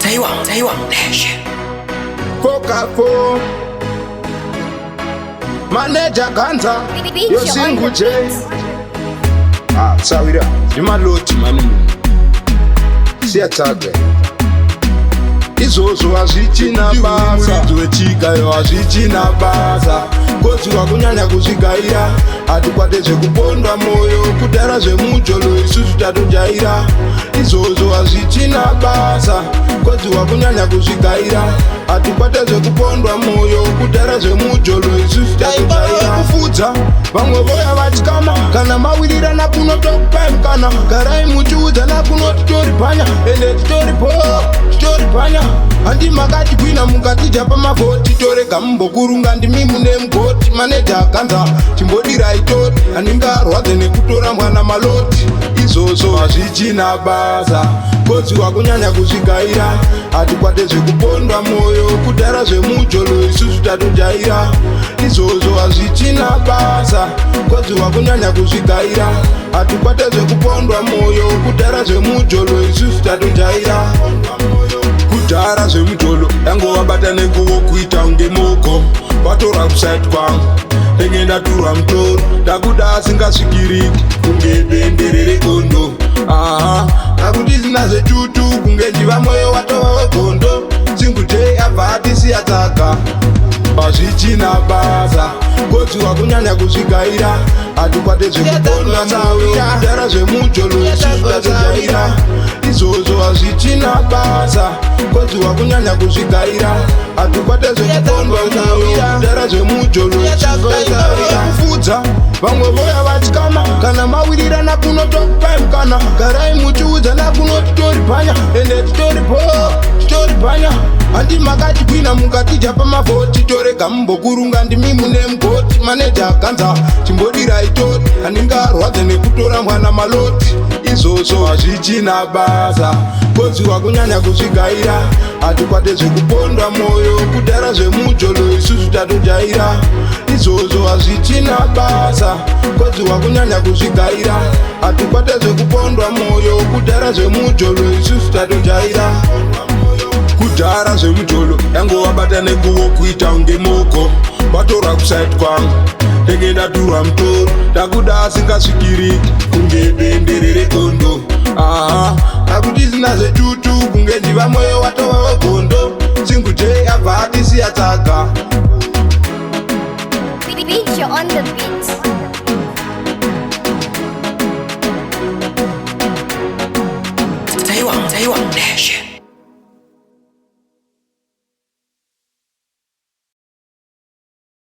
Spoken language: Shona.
Taiwan Nation. Fokafo Manager Ganza Yo single J. Sawira Imaloti manu Siatagwe Izozo azvichina basa Wechika yo azvichina basa Kozi wakunyanya kuzvigaira Hatikwate zvekupondwa moyo Kudara zvemujolo isusu tatojaira Izozo azvichina basa Kozi wakunyanya kuzvigaira Hatikwate zvekupondwa moyo Kudara zvemujolo isusu tatojaira Kufudza vamwe voya vatikama Kana mawirira nakunotokupai mukana Garai muchiudza nakunoti toripanya Ende titoripanya Handi makati kwina mukatija pamavoti Torega mumbokurunga ndimi mune mugoti Maneja Ganza chimbodira itori Aningarwadze nekutora mwana maloti Izozo hazvichina basa Kozi wakunyanya kuzvigaira Hatikwate zvekupondwa moyo Kudara zvemujolo isusu tatojaira Izozo hazvichina basa Kozi wakunyanya kuzvigaira Hatikwate zvekupondwa moyo Kudara zvemujolo isusu tatojaira Kudara zvemujolo yango wabata nekuwo kuita unge moko Watora kuside kwangu Engenda turwa mtoro Takuda asingasvikiriki Kunge bendere regondo Takuti zina zetutu Kunge njiva moyo watova wegondo Single J abva hatisiya tsaka Hazvichina basa Kozi wakunyanya kuzvigaira Hatikwate zvekupondwa moyo Kudara zvemujolo isusu tatojaira Izozo hazvichina basa Kozi wakunyanya kuzvigaira Hatikwate zvekupondwa moyo Kudara zvemujolo isusu tatojaira Kufudza vamwe voya vatikama Kana mawirira nakunotokupai mukana Garai muchiudza nakunoti toripanya Ende titoripanya Handi makati kwina mukatija pamavoti Torega mumbokurunga ndimi mune mugoti Maneja Ganza chimbodira itori Aningarwadze nekutora mwana maloti Izozo hazvichina basa Kozi wakunyanya kuzvigaira Hatikwate zvekupondwa moyo Kudara zvemujolo isusu tatojaira Izozo hazvichina basa Kozi wakunyanya kuzvigaira Hatikwate zvekupondwa moyo Kudara zvemujolo isusu tatojaira Kudara zvemujolo yango wabata nekuwo kuita unge moko Watora kuside kwangu Engenda turwa mtoro Takuda asingasvikiriki Kunge bendere regondo Takuti zina zetutu Kunge njiva moyo watova wegondo Single J abva hatisiya tsaka Beat you on the beat.